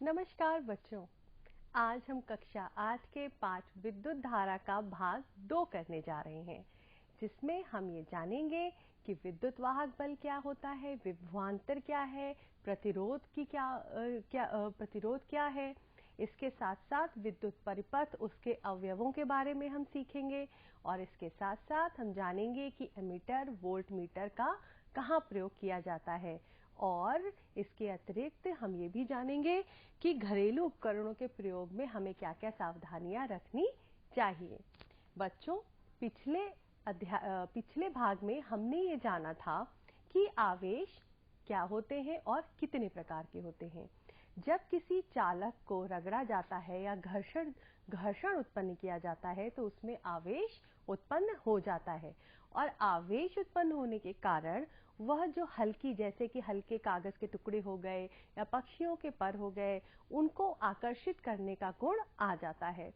नमस्कार बच्चों। आज हम कक्षा 8 के पाठ विद्युत धारा का भाग 2 करने जा रहे हैं, जिसमें हम ये जानेंगे कि विद्युत वाहक बल क्या होता है, विभवांतर क्या है, प्रतिरोध की प्रतिरोध क्या है। इसके साथ साथ विद्युत परिपथ, उसके अवयवों के बारे में हम सीखेंगे और इसके साथ साथ हम जानेंगे कि एमीटर, वोल्टमीटर का कहाँ प्रयोग किया जाता है। और इसके अतिरिक्त हम ये भी जानेंगे कि घरेलू उपकरणों के प्रयोग में हमें क्या-क्या सावधानियां रखनी चाहिए। बच्चों, पिछले भाग में हमने ये जाना था कि आवेश क्या होते हैं और कितने प्रकार के होते हैं। जब किसी चालक को रगड़ा जाता है या घर्षण उत्पन्न किया जाता है तो उसमें आवेश उत्पन्न हो जाता है और आवेश उत्पन्न होने के कारण वह जो जैसे कि हल्के कागज के टुकड़े हो गए या पक्षियों के पर हो गए, उनको आकर्षित करने का गुण आ जाता है।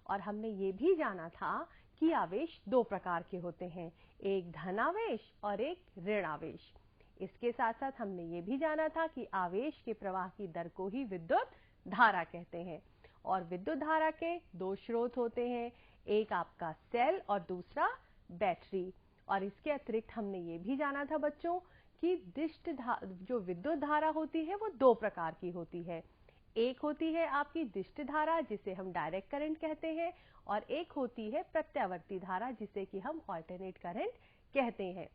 और हमने ये भी जाना था कि आवेश 2 प्रकार के होते हैं, एक धन आवेश और एक ऋण आवेश। इसके साथ साथ हमने ये भी जाना था कि आवेश के प्रवाह की दर को ही विद्युत धारा कहते हैं। और विद्युत धारा के 2 स्रोत होते हैं, एक आपका सेल और दूसरा बैटरी। और इसके अतिरिक्त हमने ये भी जाना था बच्चों कि जो विद्युत धारा होती है वो 2 प्रकार की होती है। एक होती है आपकी दिष्ट धारा, जिसे हम डायरेक्ट करंट कहते हैं, और एक होती है प्रत्यावर्ती धारा, जिसे कि हम अल्टरनेट करंट कहते हैं।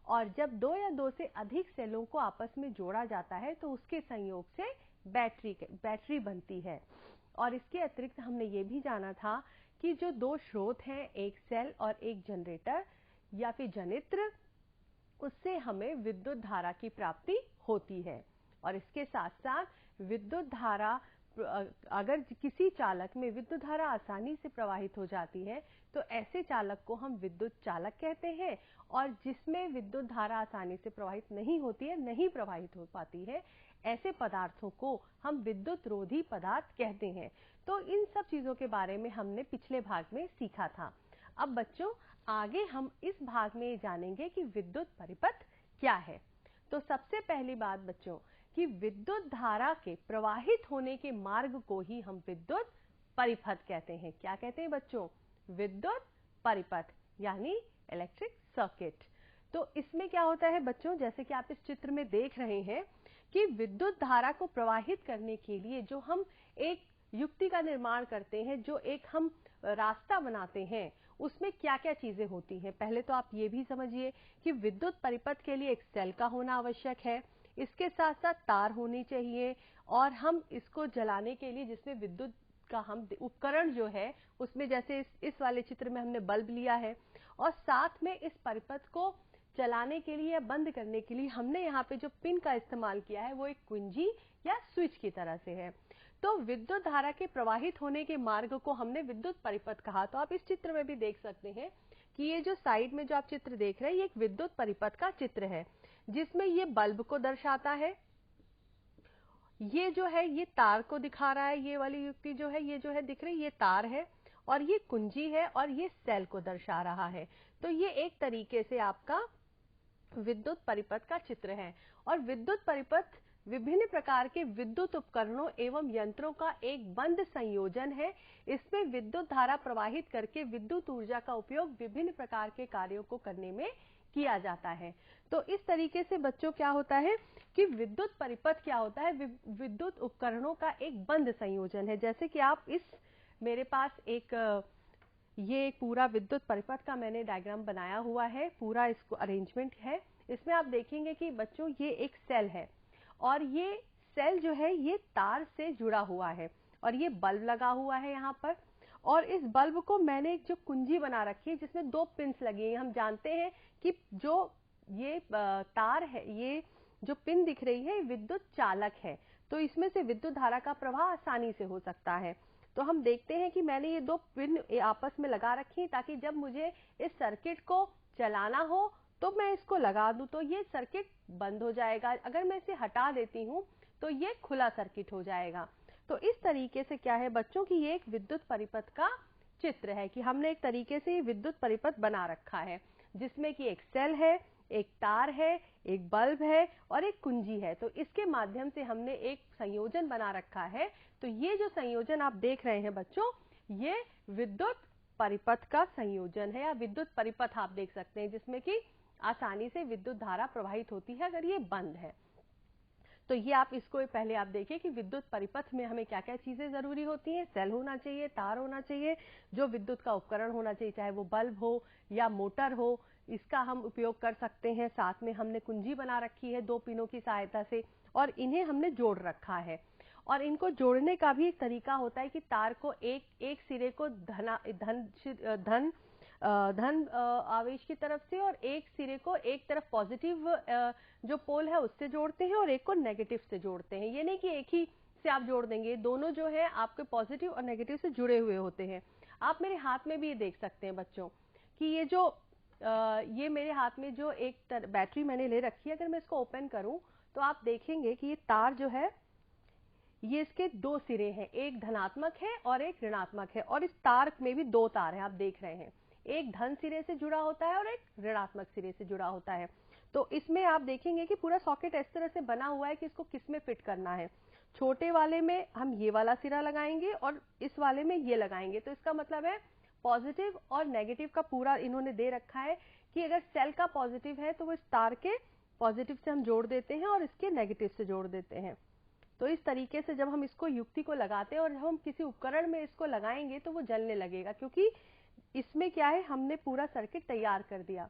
और जब 2 या 2 से अधिक सेलों को आपस में जोड़ा जाता है तो उसके संयोग से बैटरी बनती है। और इसके अतिरिक्त हमने ये भी जाना था कि जो 2 स्रोत हैं, एक सेल और एक जनरेटर या फिर जनित्र, उससे हमें विद्युत धारा की प्राप्ति होती है। और इसके साथ साथ विद्युत धारा, अगर किसी चालक में विद्युत धारा आसानी से प्रवाहित हो जाती है तो ऐसे चालक को हम विद्युत चालक कहते हैं। और जिसमें विद्युत धारा आसानी से प्रवाहित नहीं होती है, नहीं प्रवाहित हो पाती है, ऐसे पदार्थों को हम विद्युत रोधी पदार्थ कहते हैं। तो इन सब चीजों के बारे में हमने पिछले भाग में सीखा था। अब बच्चों, आगे हम इस भाग में जानेंगे कि विद्युत परिपथ क्या है। तो सबसे पहली बात बच्चों, कि विद्युत धारा के प्रवाहित होने के मार्ग को ही हम विद्युत परिपथ कहते हैं। क्या कहते हैं बच्चों? विद्युत परिपथ, यानी इलेक्ट्रिक सर्किट। तो इसमें क्या होता है बच्चों, जैसे कि आप इस चित्र में देख रहे हैं कि विद्युत धारा को प्रवाहित करने के लिए जो हम एक युक्ति का निर्माण करते हैं, जो एक हम रास्ता बनाते हैं, उसमें क्या क्या चीजें होती हैं। पहले तो आप ये भी समझिए कि विद्युत परिपथ के लिए एक सेल का होना आवश्यक है, इसके साथ साथ तार होनी चाहिए, और हम इसको जलाने के लिए जिसमें विद्युत का हम उपकरण जो है उसमें, जैसे इस वाले चित्र में हमने बल्ब लिया है, और साथ में इस परिपथ को चलाने के लिए या बंद करने के लिए हमने यहाँ पे जो पिन का इस्तेमाल किया है वो एक कुंजी या स्विच की तरह से है। तो विद्युत धारा के प्रवाहित होने के मार्ग को हमने विद्युत परिपथ कहा। तो आप इस चित्र में भी देख सकते हैं कि ये जो साइड में जो आप चित्र देख रहे हैं, ये एक विद्युत परिपथ का चित्र है, जिसमें ये बल्ब को दर्शाता है, ये जो है ये तार को दिखा रहा है, ये वाली युक्ति जो है, ये जो है दिख रही, ये तार है, और ये कुंजी है, और ये सेल को दर्शा रहा है। तो ये एक तरीके से आपका विद्युत परिपथ का चित्र है। और विद्युत परिपथ विभिन्न प्रकार के विद्युत उपकरणों एवं यंत्रों का एक बंद संयोजन है। इसमें विद्युत धारा प्रवाहित करके विद्युत ऊर्जा का उपयोग विभिन्न प्रकार के कार्यों को करने में किया जाता है। तो इस तरीके से बच्चों क्या होता है कि विद्युत परिपथ क्या होता है, विद्युत उपकरणों का एक बंद संयोजन है। जैसे कि आप मेरे पास ये पूरा विद्युत परिपथ का मैंने डायग्राम बनाया हुआ है, पूरा इसको अरेंजमेंट है। इसमें आप देखेंगे कि बच्चों ये एक सेल है, और ये सेल जो है ये तार से जुड़ा हुआ है, और ये बल्ब लगा हुआ है यहाँ पर। और इस बल्ब को मैंने एक जो कुंजी बना रखी है जिसमें 2 पिन्स लगी हैं। हम जानते हैं कि जो ये तार है, ये जो पिन दिख रही है, विद्युत चालक है, तो इसमें से विद्युत धारा का प्रवाह आसानी से हो सकता है। तो हम देखते हैं कि मैंने ये 2 पिन आपस में लगा रखी हैं, ताकि जब मुझे इस सर्किट को चलाना हो तो मैं इसको लगा दूं तो ये सर्किट बंद हो जाएगा, अगर मैं इसे हटा देती हूं तो ये खुला सर्किट हो जाएगा। तो इस तरीके से क्या है बच्चों की ये एक विद्युत परिपथ का चित्र है, कि हमने एक तरीके से विद्युत परिपथ बना रखा है, जिसमें कि एक सेल है, एक तार है, एक बल्ब है और एक कुंजी है। तो इसके माध्यम से हमने एक संयोजन बना रखा है। तो ये जो संयोजन आप देख रहे हैं बच्चों, ये विद्युत परिपथ का संयोजन है या विद्युत परिपथ आप देख सकते हैं, जिसमें कि आसानी से विद्युत धारा प्रवाहित होती है अगर ये बंद है। तो ये आप इसको पहले आप देखिए कि विद्युत परिपथ में हमें क्या क्या चीजें जरूरी होती हैं। सेल होना चाहिए, तार होना चाहिए, जो विद्युत का उपकरण होना चाहिए, चाहे वो बल्ब हो या मोटर हो, इसका हम उपयोग कर सकते हैं। साथ में हमने कुंजी बना रखी है 2 पिनों की सहायता से और इन्हें हमने जोड़ रखा है। और इनको जोड़ने का भी एक तरीका होता है कि तार को एक सिरे को धन आवेश की तरफ से और एक सिरे को एक तरफ पॉजिटिव जो पोल है उससे जोड़ते हैं और एक को नेगेटिव से जोड़ते हैं। ये नहीं कि एक ही से आप जोड़ देंगे, दोनों जो है आपके पॉजिटिव और नेगेटिव से जुड़े हुए होते हैं। आप मेरे हाथ में भी ये देख सकते हैं बच्चों कि ये जो ये मेरे हाथ में जो एक बैटरी मैंने ले रखी है, अगर मैं इसको ओपन करूं तो आप देखेंगे कि ये तार जो है ये इसके 2 सिरे हैं, एक धनात्मक है और एक ऋणात्मक है। और इस तार में भी 2 तार हैं, आप देख रहे हैं, एक धन सिरे से जुड़ा होता है और एक ऋणात्मक सिरे से जुड़ा होता है। तो इसमें आप देखेंगे कि पूरा सॉकेट इस तरह से बना हुआ है कि इसको किस में फिट करना है। छोटे वाले में हम ये वाला सिरा लगाएंगे और इस वाले में ये लगाएंगे। तो इसका मतलब है पॉजिटिव और नेगेटिव का पूरा इन्होंने दे रखा है कि अगर सेल का पॉजिटिव है तो वो इस तार के पॉजिटिव से हम जोड़ देते हैं और इसके नेगेटिव से जोड़ देते हैं। तो इस तरीके से जब हम इसको युक्ति को लगाते हैं और जब हम किसी उपकरण में इसको लगाएंगे तो वो जलने लगेगा, क्योंकि इसमें क्या है, हमने पूरा सर्किट तैयार कर दिया।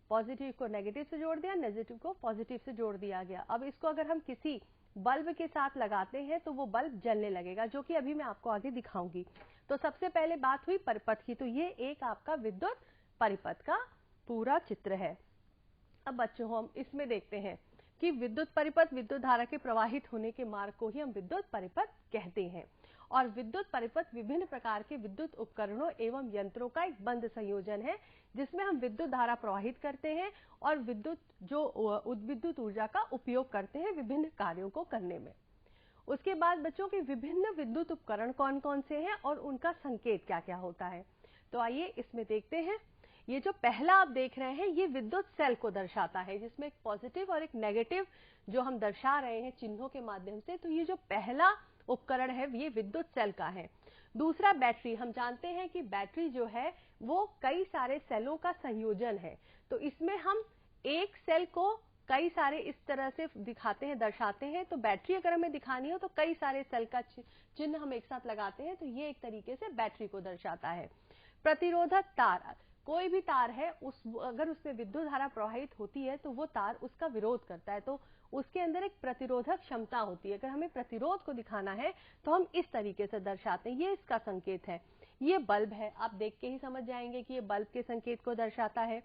पॉजिटिव को नेगेटिव से जोड़ दिया, नेगेटिव को पॉजिटिव से जोड़ दिया गया। अब इसको अगर हम किसी बल्ब के साथ लगाते हैं तो वो बल्ब जलने लगेगा, जो कि अभी मैं आपको आगे दिखाऊंगी। तो सबसे पहले बात हुई परिपथ की, तो ये एक आपका विद्युत परिपथ का पूरा चित्र है। अब बच्चों हम इसमें देखते हैं कि विद्युत परिपथ विद्युत धारा के प्रवाहित होने के मार्ग को ही हम विद्युत परिपथ कहते हैं। और विद्युत परिपथ विभिन्न प्रकार के विद्युत उपकरणों एवं यंत्रों का एक बंद संयोजन है, जिसमें हम विद्युत धारा प्रवाहित करते हैं और विद्युत ऊर्जा का उपयोग करते हैं विभिन्न कार्यों को करने में। उसके बाद बच्चों के विभिन्न विद्युत उपकरण कौन कौन से हैं और उनका संकेत क्या क्या होता है। तो आइए इसमें देखते हैं। ये जो पहला आप देख रहे हैं ये विद्युत सेल को दर्शाता है, जिसमें एक पॉजिटिव और एक नेगेटिव जो हम दर्शा रहे हैं चिन्हों के माध्यम से। तो ये जो पहला उपकरण है ये विद्युत सेल का है। दूसरा बैटरी, हम जानते हैं कि बैटरी जो है वो कई सारे सेलों का संयोजन है। तो इसमें हम एक सेल को कई सारे इस तरह से दिखाते हैं, दर्शाते हैं। तो बैटरी अगर हमें दिखानी हो तो कई सारे सेल का चिन्ह हम एक साथ लगाते हैं, तो ये एक तरीके से बैटरी को दर्शाता है। प्रतिरोधक तार, कोई भी तार है अगर उसमें विद्युत धारा प्रवाहित होती है तो वो तार उसका विरोध करता है, तो उसके अंदर एक प्रतिरोधक क्षमता होती है। अगर हमें प्रतिरोध को दिखाना है तो हम इस तरीके से दर्शाते हैं, ये इसका संकेत है। ये बल्ब है, आप देख के ही समझ जाएंगे कि ये बल्ब के संकेत को दर्शाता है।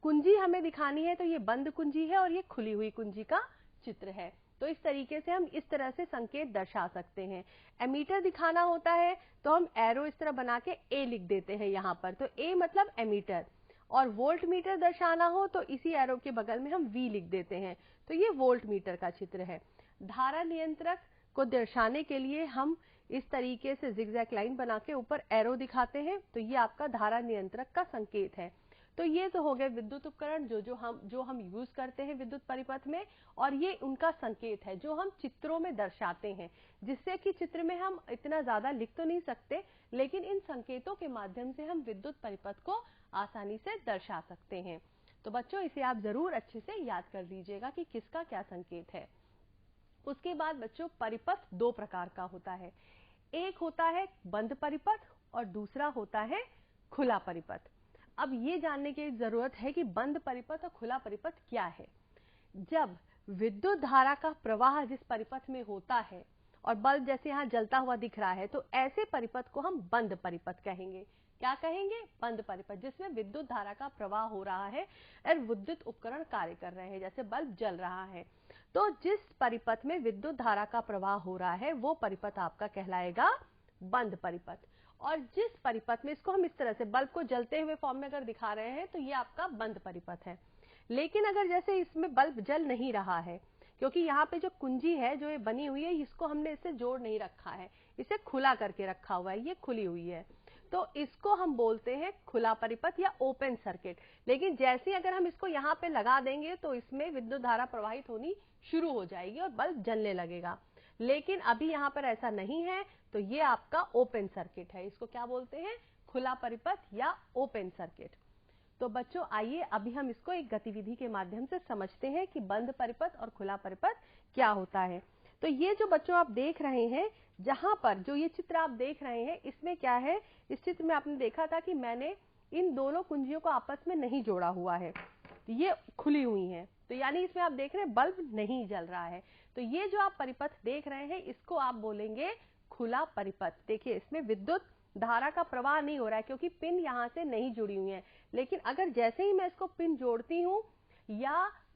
कुंजी हमें दिखानी है तो ये बंद कुंजी है और ये खुली हुई कुंजी का चित्र है। तो इस तरीके से हम इस तरह से संकेत दर्शा सकते हैं। एमीटर दिखाना होता है तो हम एरो इस तरह बना के ए लिख देते हैं यहाँ पर, तो ए मतलब एमीटर। और वोल्ट मीटर दर्शाना हो तो इसी एरो के बगल में हम वी लिख देते हैं, तो ये वोल्ट मीटर का चित्र है। धारा नियंत्रक को दर्शाने के लिए हम इस तरीके से जिगजैग लाइन बना के ऊपर एरो दिखाते हैं, तो ये आपका धारा नियंत्रक का संकेत है। तो ये तो हो गए विद्युत उपकरण जो हम यूज करते हैं विद्युत परिपथ में, और ये उनका संकेत है जो हम चित्रों में दर्शाते हैं, जिससे कि चित्र में हम इतना ज्यादा लिख तो नहीं सकते, लेकिन इन संकेतों के माध्यम से हम विद्युत परिपथ को आसानी से दर्शा सकते हैं। तो बच्चों इसे आप जरूर अच्छे से याद कर लीजिएगा कि किसका क्या संकेत है। उसके बाद बच्चों परिपथ 2 प्रकार का होता है, एक होता है बंद परिपथ और दूसरा होता है खुला परिपथ। अब ये जानने की जरूरत है कि बंद परिपथ और खुला परिपथ क्या है। जब विद्युत धारा का प्रवाह जिस परिपथ में होता है और बल्ब जैसे यहाँ जलता हुआ दिख रहा है, तो ऐसे परिपथ को हम बंद परिपथ कहेंगे। क्या कहेंगे? बंद परिपथ, जिसमें विद्युत धारा का प्रवाह हो रहा है और विद्युत उपकरण कार्य कर रहे हैं, जैसे बल्ब जल रहा है। तो जिस परिपथ में विद्युत धारा का प्रवाह हो रहा है वो परिपथ आपका कहलाएगा बंद परिपथ। और जिस परिपथ में, इसको हम इस तरह से बल्ब को जलते हुए फॉर्म में अगर दिखा रहे हैं तो ये आपका बंद परिपथ है। लेकिन अगर जैसे इसमें बल्ब जल नहीं रहा है, क्योंकि यहाँ पे जो कुंजी है जो ये बनी हुई है, इसको हमने इससे जोड़ नहीं रखा है, इसे खुला करके रखा हुआ है, ये खुली हुई है, तो इसको हम बोलते हैं खुला परिपथ या ओपन सर्किट। लेकिन जैसे अगर हम इसको यहाँ पे लगा देंगे तो इसमें विद्युत धारा प्रवाहित होनी शुरू हो जाएगी और बल्ब जलने लगेगा। लेकिन अभी यहाँ पर ऐसा नहीं है, तो ये आपका ओपन सर्किट है। इसको क्या बोलते हैं? खुला परिपथ या ओपन सर्किट। तो बच्चों आइए अभी हम इसको एक गतिविधि के माध्यम से समझते हैं कि बंद परिपथ और खुला परिपथ क्या होता है। तो ये जो बच्चों आप देख रहे हैं, जहां पर जो ये चित्र आप देख रहे हैं, इसमें क्या है, इस चित्र में आपने देखा था कि मैंने इन दोनों कुंजियों को आपस में नहीं जोड़ा हुआ है, ये खुली हुई हैं। तो यानी इसमें आप देख रहे हैं बल्ब नहीं जल रहा है। तो ये जो आप परिपथ देख रहे हैं, इसको आप बोलेंगे खुला परिपथ। देखिए इसमें विद्युत धारा का प्रवाह नहीं हो रहा है क्योंकि पिन यहाँ से नहीं जुड़ी हुई है। लेकिन अगर जैसे ही मैं इसको पिन जोड़ती हूँ या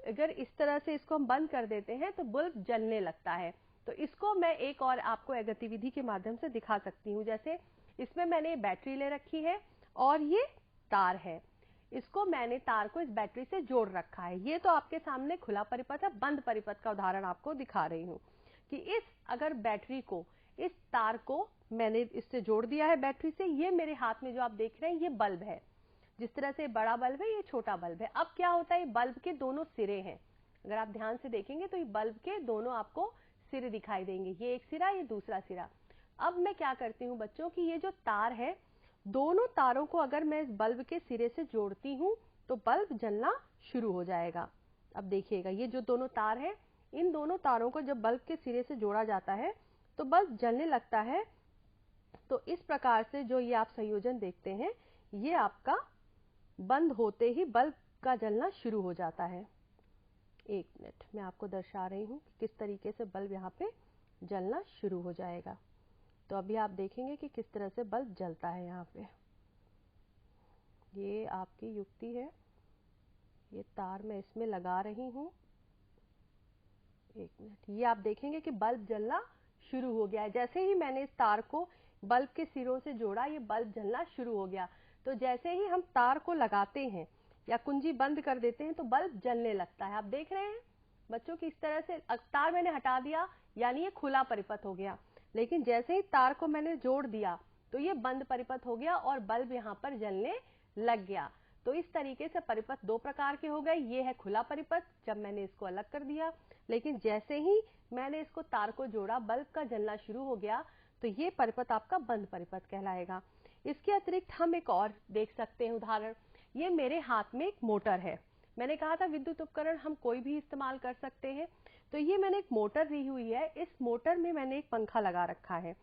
अगर इस तरह से इसको हम बंद कर देते हैं तो बल्ब जलने लगता है। तो इसको मैं एक और आपको गतिविधि के माध्यम से दिखा सकती हूँ। जैसे इसमें मैंने बैटरी ले रखी है और ये तार है, इसको मैंने तार को इस बैटरी से जोड़ रखा है। ये तो आपके सामने खुला परिपथ है। बंद परिपथ का उदाहरण आपको दिखा रही हूँ कि इस अगर बैटरी को, इस तार को मैंने इससे जोड़ दिया है बैटरी से। ये मेरे हाथ में जो आप देख रहे हैं ये बल्ब है। जिस तरह से बड़ा बल्ब है, ये छोटा बल्ब है। अब क्या होता है, बल्ब के दोनों सिरे हैं। अगर आप ध्यान से देखेंगे तो ये बल्ब के दोनों आपको सिरे दिखाई देंगे, ये एक सिरा, ये दूसरा सिरा। अब मैं क्या करती हूँ बच्चों की, ये जो तार है, दोनों तारों को अगर मैं इस बल्ब के सिरे से जोड़ती हूँ तो बल्ब जलना शुरू हो जाएगा। अब देखिएगा ये जो दोनों तार है, इन दोनों तारों को जब बल्ब के सिरे से जोड़ा जाता है तो बल्ब जलने लगता है। तो इस प्रकार से जो ये आप संयोजन देखते हैं, ये आपका बंद होते ही बल्ब का जलना शुरू हो जाता है। एक मिनट, मैं आपको दर्शा रही हूँ कि किस तरीके से बल्ब यहाँ पे जलना शुरू हो जाएगा। तो अभी आप देखेंगे कि किस तरह से बल्ब जलता है। यहाँ पे ये आपकी युक्ति है, ये तार मैं इसमें लगा रही हूँ। एक मिनट, ये आप देखेंगे कि बल्ब जलना शुरू हो गया है। जैसे ही मैंने इस तार को बल्ब के सिरों से जोड़ा, ये बल्ब जलना शुरू हो गया। तो जैसे ही हम तार को लगाते हैं या कुंजी बंद कर देते हैं तो बल्ब जलने लगता है। आप देख रहे हैं बच्चों की इस तरह से तार मैंने हटा दिया, यानी ये खुला परिपथ हो गया। लेकिन जैसे ही तार को मैंने जोड़ दिया तो ये बंद परिपथ हो गया और बल्ब यहाँ पर जलने लग गया। तो इस तरीके से परिपथ दो प्रकार के हो गए। ये है खुला परिपथ, जब मैंने इसको अलग कर दिया। लेकिन जैसे ही मैंने इसको तार को जोड़ा, बल्ब का जलना शुरू हो गया, तो ये परिपथ आपका बंद परिपथ कहलाएगा। इसके अतिरिक्त हम एक और देख सकते हैं उदाहरण। ये मेरे हाथ में एक मोटर है। मैंने कहा था विद्युत उपकरण हम कोई भी इस्तेमाल कर सकते हैं। तो ये मैंने एक मोटर ली हुई है। इस मोटर में मैंने एक पंखा लगा रखा है।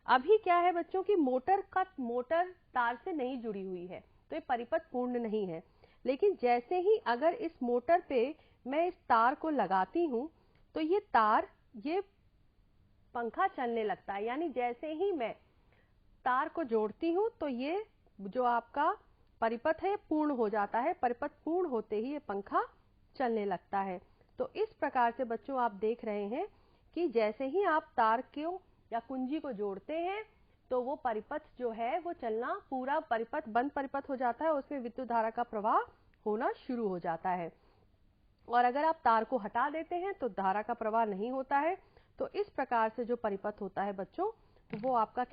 अभी क्या है बच्चों की, मोटर तार से नहीं जुड़ी हुई है, तो ये परिपथ पूर्ण नहीं है। लेकिन जैसे ही अगर इस मोटर पे मैं इस तार को लगाती हूँ तो ये तार, ये पंखा चलने लगता है। यानी जैसे ही मैं तार को जोड़ती हूँ तो ये जो आपका परिपथ है पूर्ण हो जाता है। परिपथ पूर्ण होते ही ये पंखा चलने लगता है। तो इस प्रकार से बच्चों आप देख रहे हैं कि जैसे ही आप तार को या कुंजी को जोड़ते हैं तो वो परिपथ जो है वो चलना, पूरा परिपथ बंद परिपथ हो जाता है, उसमें विद्युत धारा का प्रवाह होना शुरू हो जाता है। और अगर आप तार को हटा देते हैं तो धारा का प्रवाह नहीं होता है। तो इस प्रकार से जो परिपथ होता है बच्चों, वो आपका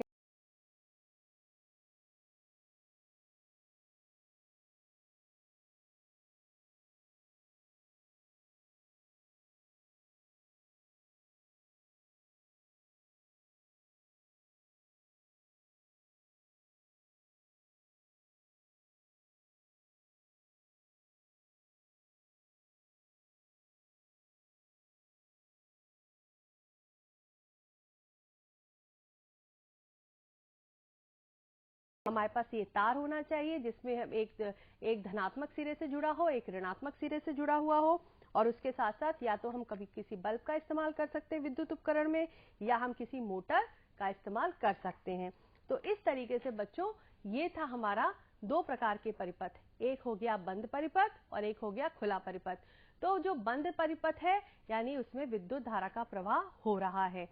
हमारे पास ये तार होना चाहिए जिसमें हम एक धनात्मक सिरे से जुड़ा हो, एक ऋणात्मक सिरे से जुड़ा हुआ हो। और उसके साथ साथ या तो हम कभी किसी बल्ब का इस्तेमाल कर सकते हैं विद्युत उपकरण में, या हम किसी मोटर का इस्तेमाल कर सकते हैं। तो इस तरीके से बच्चों ये था हमारा दो प्रकार के परिपथ। एक हो गया बंद परिपथ और एक हो गया खुला परिपथ। तो जो बंद परिपथ है यानी उसमें विद्युत धारा का प्रवाह हो रहा है,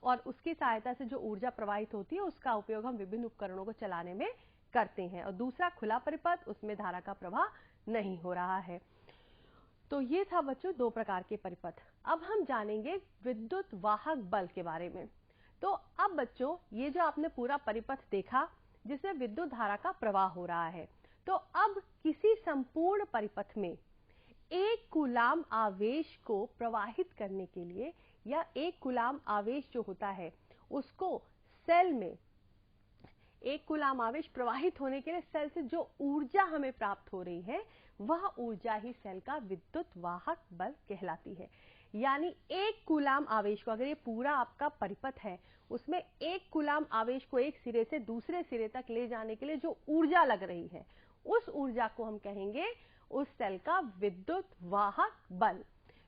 और उसकी सहायता से जो ऊर्जा प्रवाहित होती है उसका उपयोग हम विभिन्न उपकरणों को चलाने में करते हैं। और दूसरा खुला परिपथ, उसमें धारा का प्रवाह नहीं हो रहा है। तो ये था बच्चों दो प्रकार के परिपथ। अब हम जानेंगे विद्युत वाहक बल के बारे में। तो अब बच्चों ये जो आपने पूरा परिपथ देखा, जिसमें विद्युत धारा का प्रवाह हो रहा है। तो अब किसी संपूर्ण परिपथ में 1 कूलाम आवेश को प्रवाहित करने के लिए, या 1 कूलाम आवेश जो होता है उसको सेल में 1 कूलाम आवेश प्रवाहित होने के लिए सेल से जो ऊर्जा हमें प्राप्त हो रही है, वह ऊर्जा ही सेल का विद्युत वाहक बल कहलाती है। यानी 1 कूलाम आवेश को, अगर ये पूरा आपका परिपथ है, उसमें 1 कूलाम आवेश को एक सिरे से दूसरे सिरे तक ले जाने के लिए जो ऊर्जा लग रही है, उस ऊर्जा को हम कहेंगे उस सेल का विद्युत वाहक बल।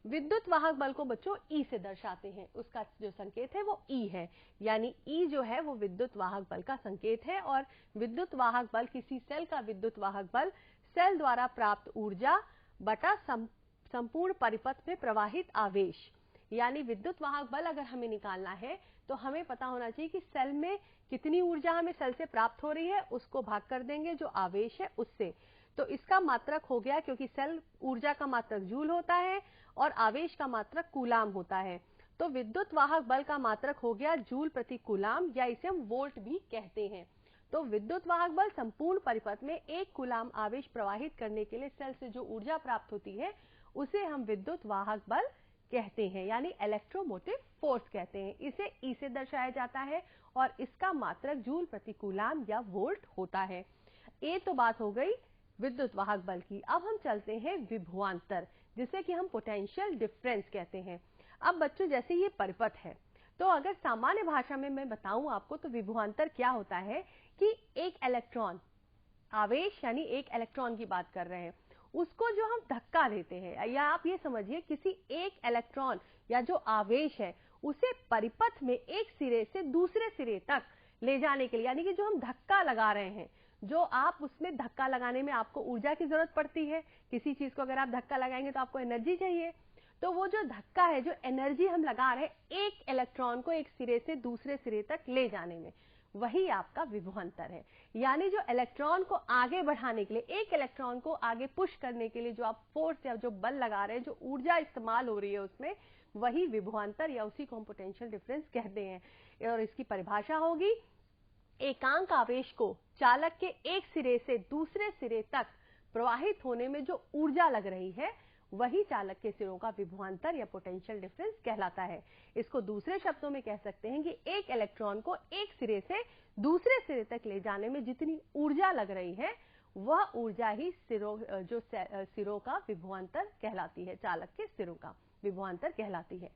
विद्युत वाहक बल को बच्चों ई से दर्शाते हैं, उसका जो संकेत है वो ई है, यानी ई जो है वो विद्युत वाहक बल का संकेत है। और विद्युत वाहक बल किसी सेल का विद्युत वाहक बल सेल द्वारा प्राप्त ऊर्जा बटा संपूर्ण परिपथ में प्रवाहित आवेश। यानी विद्युत वाहक बल अगर हमें निकालना है तो हमें पता होना चाहिए कि सेल में कितनी ऊर्जा हमें सेल से प्राप्त हो रही है, उसको भाग कर देंगे जो आवेश है उससे। तो इसका मात्रक हो गया, क्योंकि सेल ऊर्जा का मात्रक जूल होता है और आवेश का मात्रक कूलाम होता है, तो विद्युत वाहक बल का मात्रक हो गया जूल प्रति कूलाम, या इसे हम वोल्ट भी कहते हैं। तो विद्युत वाहक बल संपूर्ण परिपथ में 1 कूलाम आवेश प्रवाहित करने के लिए सेल से जो ऊर्जा प्राप्त होती है उसे हम विद्युत वाहक बल कहते हैं, यानी इलेक्ट्रोमोटिव फोर्स कहते हैं। इसे ई से दर्शाया जाता है और इसका मात्रक जूल प्रति कूलाम या वोल्ट होता है। ये तो बात हो गई विद्युत वाहक बल की। अब हम चलते हैं विभवांतर, जिसे कि हम पोटेंशियल डिफरेंस कहते हैं। अब बच्चों जैसे ये परिपथ है, तो अगर सामान्य भाषा में मैं बताऊं आपको तो विभवांतर क्या होता है कि एक इलेक्ट्रॉन आवेश, यानी एक इलेक्ट्रॉन की बात कर रहे हैं, उसको जो हम धक्का देते हैं, या आप ये समझिए किसी एक इलेक्ट्रॉन या जो आवेश है उसे परिपथ में एक सिरे से दूसरे सिरे तक ले जाने के लिए, यानी कि जो हम धक्का लगा रहे हैं, जो आप उसमें धक्का लगाने में आपको ऊर्जा की जरूरत पड़ती है। किसी चीज को अगर आप धक्का लगाएंगे तो आपको एनर्जी चाहिए, तो वो जो धक्का है, जो एनर्जी हम लगा रहे हैं एक इलेक्ट्रॉन को एक सिरे से दूसरे सिरे तक ले जाने में, वही आपका विभवांतर है। यानी जो इलेक्ट्रॉन को आगे बढ़ाने के लिए, एक इलेक्ट्रॉन को आगे पुश करने के लिए जो आप फोर्स या जो बल लगा रहे हैं, जो ऊर्जा इस्तेमाल हो रही है उसमें, वही विभवांतर या उसी को हम पोटेंशियल डिफरेंस कहते हैं। और इसकी परिभाषा होगी, एकांक आवेश को चालक के एक सिरे से दूसरे सिरे तक प्रवाहित होने में जो ऊर्जा लग रही है, वही चालक के सिरों का विभवांतर या पोटेंशियल डिफरेंस कहलाता है। इसको दूसरे शब्दों में कह सकते हैं कि एक इलेक्ट्रॉन को एक सिरे से दूसरे सिरे तक ले जाने में जितनी ऊर्जा लग रही है, वह ऊर्जा ही सिरों का विभवांतर कहलाती है, चालक के सिरों का विभवांतर कहलाती है।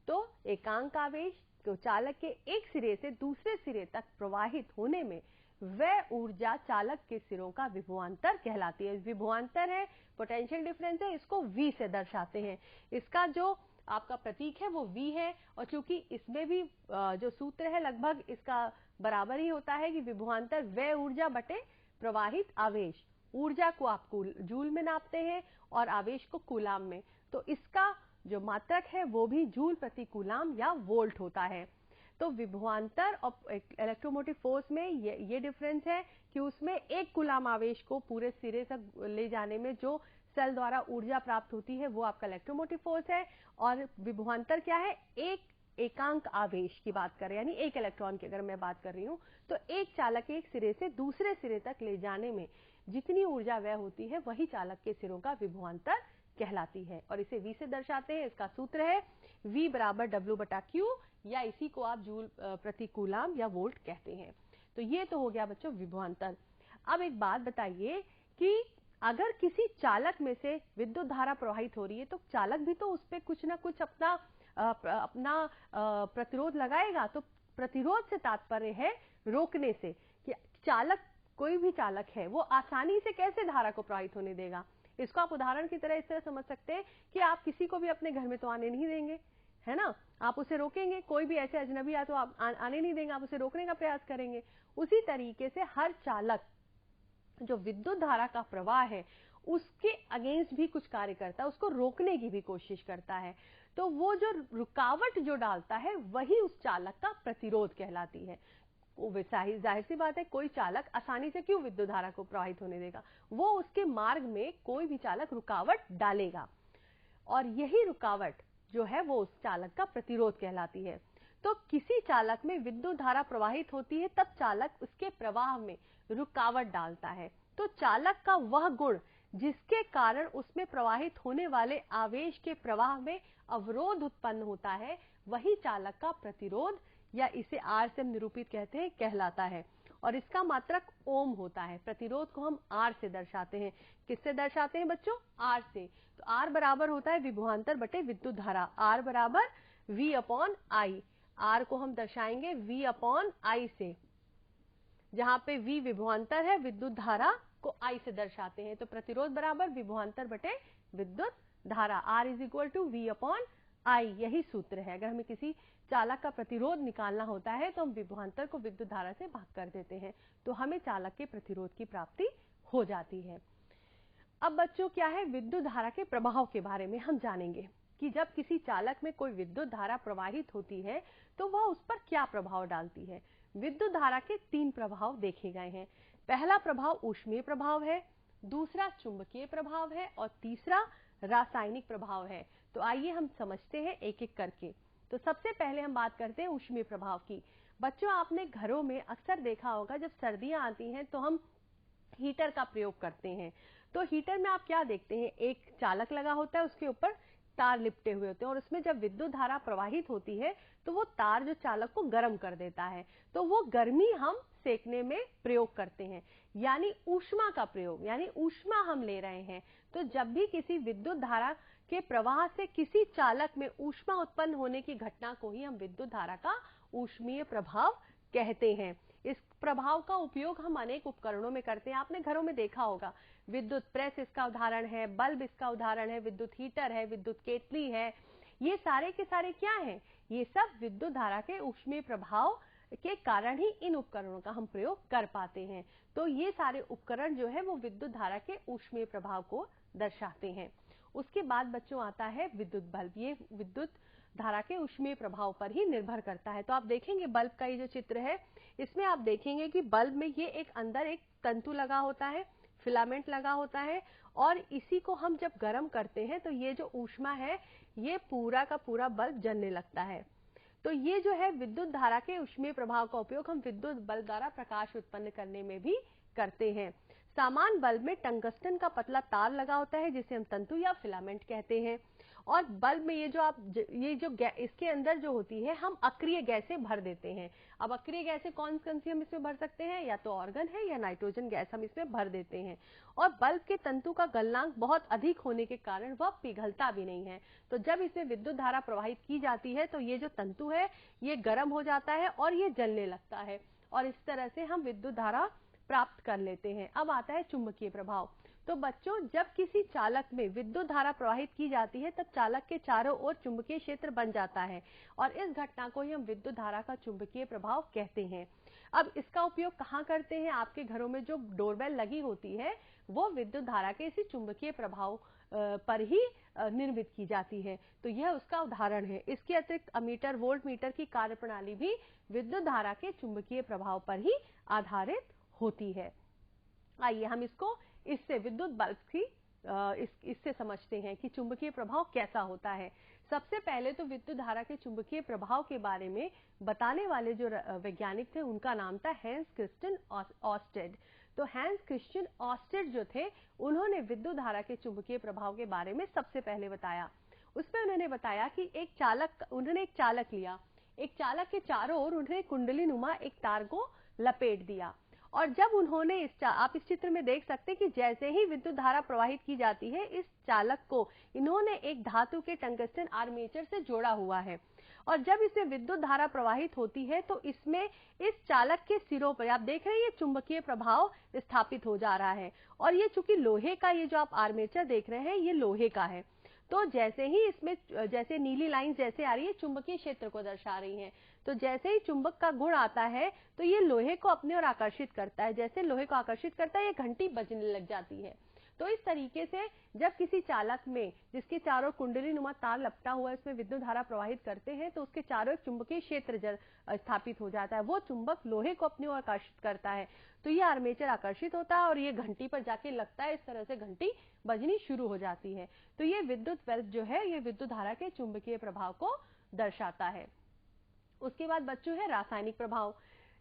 तो एकांक आवेश को चालक के एक सिरे से दूसरे सिरे तक प्रवाहित होने में वह ऊर्जा चालक के सिरों का विभवांतर कहलाती है। विभवांतर है, पोटेंशियल डिफरेंस है, इसको V से दर्शाते हैं। इसका जो आपका प्रतीक है वो V है, और चूंकि इसमें भी जो सूत्र है लगभग इसका बराबर ही होता है कि विभवांतर वह ऊर्जा बटे प्रवाहित आवेश। ऊर्जा को आप जूल में नापते हैं और आवेश को कूलाम में, तो इसका जो मात्रक है वो भी जूल प्रति कूलाम या वोल्ट होता है। तो विभवांतर और इलेक्ट्रोमोटिव फोर्स में ये डिफरेंस है कि उसमें 1 कूलाम आवेश को पूरे सिरे तक ले जाने में जो सेल द्वारा ऊर्जा प्राप्त होती है वो आपका इलेक्ट्रोमोटिव फोर्स है, और विभवांतर क्या है, एक एकांक आवेश की बात करें, यानी एक इलेक्ट्रॉन की अगर मैं बात कर रही हूं, तो एक चालक एक सिरे से दूसरे सिरे तक ले जाने में जितनी ऊर्जा व्यय होती है वही चालक के सिरों का विभवांतर कहलाती है। और इसे V से दर्शाते हैं। इसका सूत्र है V बराबर W बटा Q, या इसी को आप जूल प्रति कूलाम या वोल्ट कहते हैं। तो ये तो हो गया बच्चों विभवांतर। अब एक बात बताइए कि अगर किसी चालक में से विद्युत धारा प्रवाहित हो रही है, तो चालक भी तो उस पर कुछ ना कुछ अपना प्रतिरोध लगाएगा। तो प्रतिरोध से तात्पर्य है रोकने से, कि चालक, कोई भी चालक है वो आसानी से कैसे धारा को प्रवाहित होने देगा। इसको आप उदाहरण की तरह इस तरह समझ सकते हैं कि आप किसी को भी अपने घर में तो आने नहीं देंगे, है ना, आप उसे रोकेंगे। कोई भी ऐसे अजनबी आए तो आप आने नहीं देंगे, आप उसे रोकने का प्रयास करेंगे। उसी तरीके से हर चालक जो विद्युत धारा का प्रवाह है उसके अगेंस्ट भी कुछ कार्य करता है, उसको रोकने की भी कोशिश करता है। तो वो जो रुकावट जो डालता है वही उस चालक का प्रतिरोध कहलाती है। जाहिर सी बात है, कोई चालक आसानी से क्यों विद्युत धारा को प्रवाहित होने देगा, वो उसके मार्ग में कोई भी चालक रुकावट डालेगा, और यही रुकावट जो है वो उस चालक का प्रतिरोध कहलाती है। तो किसी चालक में विद्युत धारा प्रवाहित होती है तब चालक उसके प्रवाह में रुकावट डालता है। तो चालक का वह गुण जिसके कारण उसमें प्रवाहित होने वाले आवेश के प्रवाह में अवरोध उत्पन्न होता है, वही चालक का प्रतिरोध या इसे आर से हम निरूपित कहते हैं कहलाता है। और इसका मात्रक ओम होता है। प्रतिरोध को हम आर से दर्शाते हैं। किससे दर्शाते हैं बच्चों? आर से। तो आर बराबर होता है विभवांतर बटे विद्युत धारा। आर बराबर वी अपॉन आई। आर को हम दर्शाएंगे वी अपॉन आई से, जहां पे वी विभवांतर है, विद्युत धारा को आई से दर्शाते हैं। तो प्रतिरोध बराबर विभवांतर बटे विद्युत धारा। R is equal to V upon I, यही सूत्र है। अगर हमें किसी चालक का प्रतिरोध निकालना होता है तो हम विभवांतर को विद्युत धारा से भाग कर देते हैं, तो हमें चालक के प्रतिरोध की प्राप्ति हो जाती है। अब बच्चों क्या है, विद्युत धारा के प्रभाव के बारे में हम जानेंगे कि जब किसी चालक में कोई विद्युत धारा प्रवाहित होती है तो वह उस पर क्या प्रभाव डालती है। विद्युत धारा के 3 प्रभाव देखे गए हैं। पहला प्रभाव ऊष्मीय प्रभाव है, दूसरा चुंबकीय प्रभाव है और तीसरा रासायनिक प्रभाव है। तो आइए हम समझते हैं एक एक करके। तो सबसे पहले हम बात करते हैं ऊष्मीय प्रभाव की। बच्चों आपने घरों में अक्सर देखा होगा, जब सर्दियां आती हैं तो हम हीटर का प्रयोग करते हैं। तो हीटर में आप क्या देखते हैं, एक चालक लगा होता है, उसके ऊपर तार लिपटे हुए होते हैं और उसमें जब विद्युत धारा प्रवाहित होती है तो वो तार जो चालक को गर्म कर देता है। तो वो गर्मी हम सेकने में प्रयोग करते हैं, यानी ऊष्मा का प्रयोग, यानी ऊष्मा हम ले रहे हैं। तो जब भी किसी विद्युत धारा के प्रवाह से किसी चालक में ऊष्मा उत्पन्न होने की घटना को ही हम विद्युत धारा का ऊष्मीय प्रभाव कहते हैं। इस प्रभाव का उपयोग हम अनेक उपकरणों में करते हैं। आपने घरों में देखा होगा, विद्युत प्रेस इसका उदाहरण है, बल्ब इसका उदाहरण है, विद्युत हीटर है, विद्युत केतली है। ये सारे के सारे क्या हैं? ये सब विद्युत धारा के ऊष्मीय प्रभाव के कारण ही इन उपकरणों का हम प्रयोग कर पाते हैं। तो ये सारे उपकरण जो है वो विद्युत धारा के ऊष्मीय प्रभाव को दर्शाते हैं। उसके बाद बच्चों आता है विद्युत बल्ब। ये विद्युत धारा के ऊष्मीय प्रभाव पर ही निर्भर करता है। तो आप देखेंगे बल्ब का ये जो चित्र है, इसमें आप देखेंगे कि बल्ब में ये एक अंदर एक तंतु लगा होता है, फिलामेंट लगा होता है, और इसी को हम जब गर्म करते हैं तो ये जो ऊष्मा है ये पूरा का पूरा बल्ब जलने लगता है। तो ये जो है विद्युत धारा के ऊष्मीय प्रभाव का उपयोग हम विद्युत बल्ब द्वारा प्रकाश उत्पन्न करने में भी करते हैं। सामान्य बल्ब में टंगस्टन का पतला तार लगा होता है जिसे हम तंतु या फिलामेंट कहते हैं। और बल्ब में ये जो इसके अंदर जो होती है, हम अक्रिय गैसें भर देते हैं। अब अक्रिय गैसें कौन कौन सी हम इसमें भर सकते हैं? या तो ऑर्गन है या नाइट्रोजन गैस हम इसमें भर देते हैं। और बल्ब के तंतु का गलनांक बहुत अधिक होने के कारण वह पिघलता भी नहीं है। तो जब इसमें विद्युत धारा प्रवाहित की जाती है तो ये जो तंतु है ये गर्म हो जाता है और ये जलने लगता है, और इस तरह से हम विद्युत धारा प्राप्त कर लेते हैं। अब आता है चुंबकीय प्रभाव। तो बच्चों जब किसी चालक में विद्युत धारा प्रवाहित की जाती है तब चालक के चारों ओर चुंबकीय क्षेत्र बन जाता है, और इस घटना को ही हम विद्युत धारा का चुंबकीय प्रभाव कहते हैं। अब इसका उपयोग कहाँ करते हैं? आपके घरों में जो डोरबेल लगी होती है वो विद्युत धारा के इसी चुंबकीय प्रभाव पर ही निर्मित की जाती है। तो यह उसका उदाहरण है। इसके अतिरिक्त अमीटर, वोल्ट मीटर की कार्यप्रणाली भी विद्युत धारा के चुंबकीय प्रभाव पर ही आधारित होती है। आइए हम इसको इससे विद्युत बल्ब की इससे समझते हैं कि चुंबकीय प्रभाव कैसा होता है। सबसे पहले तो विद्युत धारा के चुंबकीय प्रभाव के बारे में बताने वाले जो वैज्ञानिक थे उनका नाम था हैंस क्रिस्टियन ऑर्स्टेड। तो हैंस क्रिस्टियन ऑर्स्टेड जो थे, उन्होंने विद्युत धारा के चुंबकीय प्रभाव के बारे में सबसे पहले बताया। उसमें उन्होंने बताया कि उन्होंने एक चालक लिया, एक चालक के चारों ओर उन्होंने कुंडली नुमा एक तार को लपेट दिया, और जब उन्होंने आप इस चित्र में देख सकते हैं कि जैसे ही विद्युत धारा प्रवाहित की जाती है, इस चालक को इन्होंने एक धातु के टंगस्टन आर्मेचर से जोड़ा हुआ है, और जब इसमें विद्युत धारा प्रवाहित होती है तो इसमें इस चालक के सिरों पर आप देख रहे हैं ये चुंबकीय प्रभाव स्थापित हो जा रहा है। और ये चूंकि लोहे का, ये जो आप आर्मेचर देख रहे हैं ये लोहे का है, तो जैसे ही इसमें जैसे नीली लाइन जैसे आ रही है चुंबकीय क्षेत्र को दर्शा रही हैं, तो जैसे ही चुंबक का गुण आता है तो ये लोहे को अपने ओर आकर्षित करता है। जैसे लोहे को आकर्षित करता है ये घंटी बजने लग जाती है। तो इस तरीके से जब किसी चालक में जिसके चारों कुंडली नुमा तार लपटा हुआ है उसमें विद्युत धारा प्रवाहित करते हैं तो उसके चारों एक चुंबकीय क्षेत्र स्थापित हो जाता है। वो चुंबक लोहे को अपनी ओर आकर्षित करता है, तो ये आर्मेचर आकर्षित होता है और ये घंटी पर जाके लगता है, इस तरह से घंटी बजनी शुरू हो जाती है। तो ये विद्युत बल्ब जो है ये विद्युत धारा के चुंबकीय प्रभाव को दर्शाता है। उसके बाद बच्चों है रासायनिक प्रभाव।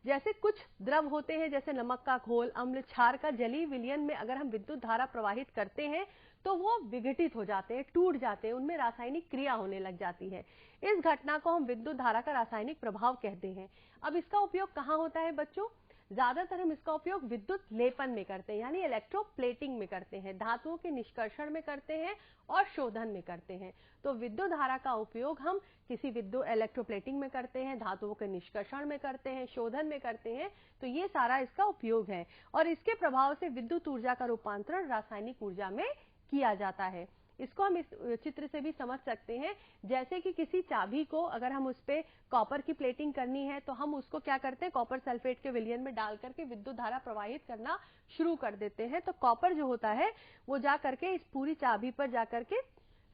जैसे कुछ द्रव होते हैं, जैसे नमक का घोल, अम्ल, क्षार का जलीय विलयन में अगर हम विद्युत धारा प्रवाहित करते हैं तो वो विघटित हो जाते हैं, टूट जाते हैं, उनमें रासायनिक क्रिया होने लग जाती है। इस घटना को हम विद्युत धारा का रासायनिक प्रभाव कहते हैं। अब इसका उपयोग कहाँ होता है बच्चों? ज्यादातर हम इसका उपयोग विद्युत लेपन में करते हैं, यानी इलेक्ट्रोप्लेटिंग में करते हैं, धातुओं के निष्कर्षण में करते हैं और शोधन में करते हैं। तो विद्युत धारा का उपयोग हम किसी विद्युत इलेक्ट्रोप्लेटिंग में करते हैं, धातुओं के निष्कर्षण में करते हैं, शोधन में करते हैं। तो ये सारा इसका उपयोग है और इसके प्रभाव से विद्युत ऊर्जा का रूपांतरण रासायनिक ऊर्जा में किया जाता है। इसको हम इस चित्र से भी समझ सकते हैं, जैसे कि किसी चाबी को अगर हम उस पे कॉपर की प्लेटिंग करनी है तो हम उसको क्या करते हैं, कॉपर सल्फेट के विलयन में डाल करके विद्युत धारा प्रवाहित करना शुरू कर देते हैं। तो कॉपर जो होता है वो जा करके इस पूरी चाबी पर जा करके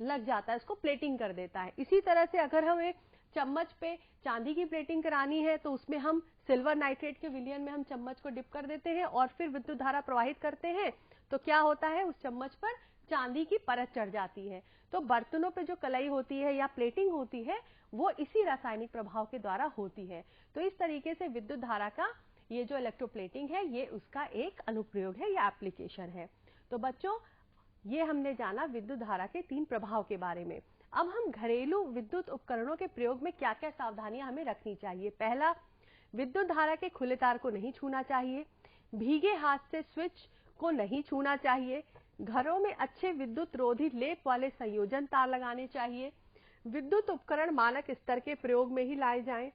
लग जाता है, इसको प्लेटिंग कर देता है। इसी तरह से अगर हम एक चम्मच पे चांदी की प्लेटिंग करानी है तो उसमें हम सिल्वर नाइट्रेट के विलयन में हम चम्मच को डिप कर देते हैं और फिर विद्युत धारा प्रवाहित करते हैं। तो क्या होता है, उस चम्मच पर चांदी की परत चढ़ जाती है। तो बर्तनों पे जो कलाई होती है या प्लेटिंग होती है वो इसी रासायनिक प्रभाव के द्वारा होती है। तो इस तरीके से विद्युत धारा का ये जो इलेक्ट्रोप्लेटिंग है ये उसका एक अनुप्रयोग है या एप्लीकेशन है। तो बच्चों ये हमने जाना विद्युत धारा के 3 प्रभाव के बारे में। अब हम घरेलू विद्युत उपकरणों के प्रयोग में क्या क्या सावधानियां हमें रखनी चाहिए। पहला, विद्युत धारा के खुले तार को नहीं छूना चाहिए, भीगे हाथ से स्विच को नहीं छूना चाहिए, घरों में अच्छे विद्युत रोधी लेप वाले संयोजन तार लगाने चाहिए, विद्युत उपकरण मानक स्तर के प्रयोग में ही लाए जाएं,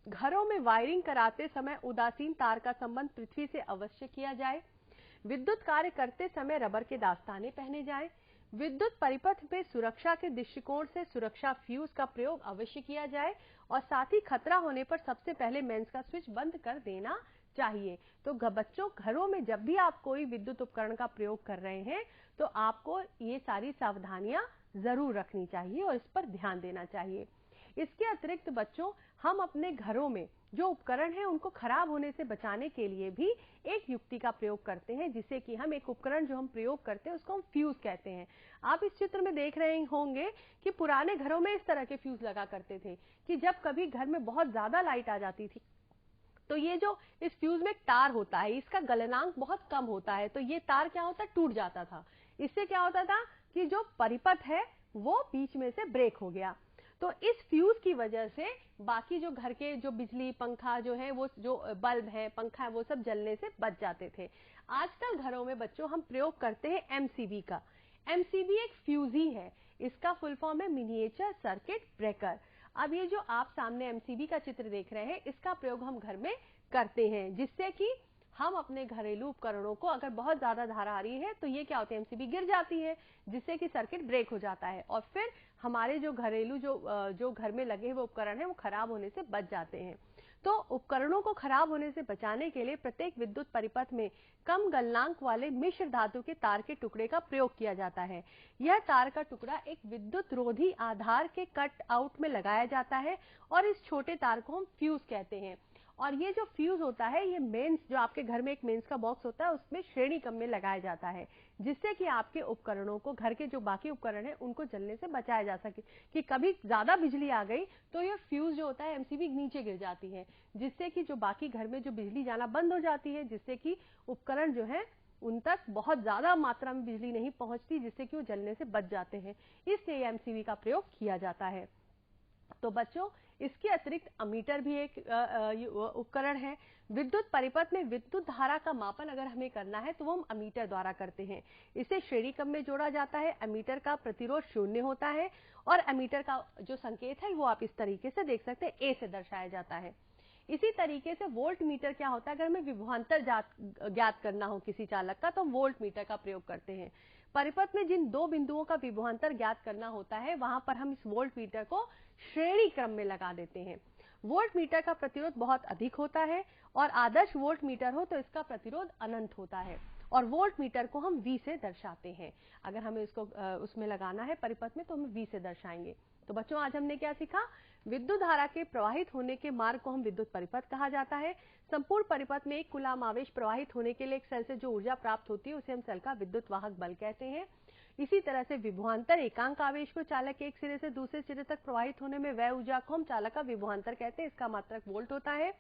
घरों में वायरिंग कराते समय उदासीन तार का संबंध पृथ्वी से अवश्य किया जाए, विद्युत कार्य करते समय रबर के दास्ताने पहने जाएं, विद्युत परिपथ में सुरक्षा के दृष्टिकोण से सुरक्षा फ्यूज का प्रयोग अवश्य किया जाए और साथ ही खतरा होने पर सबसे पहले मेंस का स्विच बंद कर देना चाहिए। तो बच्चों घरों में जब भी आप कोई विद्युत उपकरण का प्रयोग कर रहे हैं तो आपको ये सारी सावधानियां जरूर रखनी चाहिए और इस पर ध्यान देना चाहिए। इसके अतिरिक्त बच्चों हम अपने घरों में जो उपकरण हैं उनको खराब होने से बचाने के लिए भी एक युक्ति का प्रयोग करते हैं, जिससे कि हम एक उपकरण जो हम प्रयोग करते हैं उसको हम फ्यूज कहते हैं। आप इस चित्र में देख रहे होंगे कि पुराने घरों में इस तरह के फ्यूज लगा करते थे कि जब कभी घर में बहुत ज्यादा लाइट आ जाती थी तो ये जो इस फ्यूज में एक तार होता है इसका गलनांक बहुत कम होता है, तो ये तार क्या होता है, टूट जाता था। इससे क्या होता था कि जो परिपथ है वो बीच में से ब्रेक हो गया। तो इस फ्यूज की वजह से बाकी जो घर के जो बिजली पंखा जो है वो जो बल्ब है पंखा है वो सब जलने से बच जाते थे। आजकल घरों में बच्चों हम प्रयोग करते हैं एमसीबी का। एमसीबी एक फ्यूज ही है, इसका फुल फॉर्म है मिनिएचर सर्किट ब्रेकर। अब ये जो आप सामने एमसीबी का चित्र देख रहे हैं इसका प्रयोग हम घर में करते हैं, जिससे कि हम अपने घरेलू उपकरणों को अगर बहुत ज्यादा धारा आ रही है तो ये क्या होता है, एमसीबी गिर जाती है जिससे कि सर्किट ब्रेक हो जाता है और फिर हमारे जो घरेलू जो घर में लगे हुए उपकरण है वो खराब होने से बच जाते हैं। तो उपकरणों को खराब होने से बचाने के लिए प्रत्येक विद्युत परिपथ में कम गलनांक वाले मिश्र धातु के तार के टुकड़े का प्रयोग किया जाता है। यह तार का टुकड़ा एक विद्युत रोधी आधार के कट आउट में लगाया जाता है और इस छोटे तार को हम फ्यूज कहते हैं। और ये जो फ्यूज होता है ये मेंस जो आपके घर में एक मेंस का बॉक्स होता है उसमें श्रेणी क्रम में लगाया जाता है, जिससे कि आपके उपकरणों को घर के जो बाकी उपकरण है उनको जलने से बचाया जा सके। कि कभी ज्यादा बिजली आ गई तो ये फ्यूज जो होता है एमसीबी नीचे गिर जाती है, जिससे कि जो बाकी घर में जो बिजली जाना बंद हो जाती है, जिससे कि उपकरण जो है उन तक बहुत ज्यादा मात्रा में बिजली नहीं पहुंचती, जिससे कि वो जलने से बच जाते हैं। इसलिए एमसीबी का प्रयोग किया जाता है। तो बच्चों इसके अतिरिक्त अमीटर भी एक उपकरण है। विद्युत परिपथ में विद्युत धारा का मापन अगर हमें करना है तो वो हम अमीटर द्वारा करते हैं। इसे श्रेणी क्रम में जोड़ा जाता है। अमीटर का प्रतिरोध 0 होता है और अमीटर का जो संकेत है वो आप इस तरीके से देख सकते हैं, ए से दर्शाया जाता है। इसी तरीके से वोल्ट मीटर क्या होता है, अगर हमें विभवांतर ज्ञात करना हो किसी चालक का तो हम वोल्ट मीटर का प्रयोग करते हैं। परिपथ में जिन 2 बिंदुओं का विभवांतर ज्ञात करना होता है वहां पर हम इस वोल्ट मीटर को श्रेणी क्रम में लगा देते हैं। वोल्ट मीटर का प्रतिरोध बहुत अधिक होता है और आदर्श वोल्ट मीटर हो तो इसका प्रतिरोध अनंत होता है और वोल्ट मीटर को हम V से दर्शाते हैं। अगर हमें इसको उसमें लगाना है परिपथ में तो हम V से दर्शाएंगे। तो बच्चों आज हमने क्या सीखा, विद्युत धारा के प्रवाहित होने के मार्ग को हम विद्युत परिपथ कहा जाता है। संपूर्ण परिपथ में एक कूलाम आवेश प्रवाहित होने के लिए एक सेल से जो ऊर्जा प्राप्त होती है उसे हम सेल का विद्युत वाहक बल कहते हैं। इसी तरह से विभवांतर एकांक आवेश को चालक के एक सिरे से दूसरे सिरे तक प्रवाहित होने में व्यय ऊर्जा को हम चालक का विभवांतर कहते हैं। इसका मात्रक वोल्ट होता है।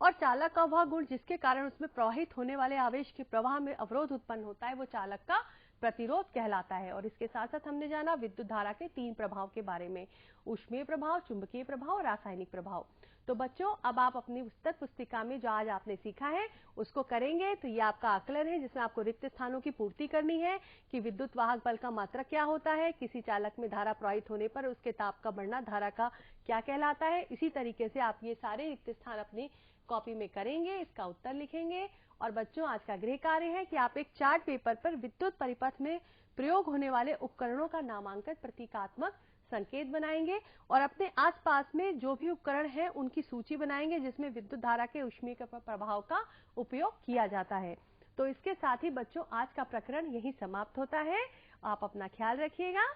और चालक का वह गुण जिसके कारण उसमें प्रवाहित होने वाले आवेश के प्रवाह में अवरोध उत्पन्न होता है वो चालक का प्रतिरोध कहलाता है। और इसके साथ साथ हमने जाना विद्युत धारा के 3 प्रभाव के बारे में, ऊष्मीय प्रभाव, चुंबकीय प्रभाव और रासायनिक प्रभाव। तो बच्चों अब आप अपनी पुस्तक पुस्तिका में जो आज आपने सीखा है उसको करेंगे। तो ये आपका आकलन है जिसमें आपको रिक्त स्थानों की पूर्ति करनी है कि विद्युत वाहक बल का मात्रक क्या होता है, किसी चालक में धारा प्रवाहित होने पर उसके ताप का बढ़ना धारा का क्या कहलाता है। इसी तरीके से आप ये सारे रिक्त स्थान अपनी कॉपी में करेंगे, इसका उत्तर लिखेंगे। और बच्चों आज का गृह कार्य है कि आप एक चार्ट पेपर पर विद्युत परिपथ में प्रयोग होने वाले उपकरणों का नामांकन प्रतीकात्मक संकेत बनाएंगे और अपने आसपास में जो भी उपकरण हैं उनकी सूची बनाएंगे जिसमें विद्युत धारा के ऊष्मीय प्रभाव का उपयोग किया जाता है। तो इसके साथ ही बच्चों आज का प्रकरण यही समाप्त होता है। आप अपना ख्याल रखिएगा।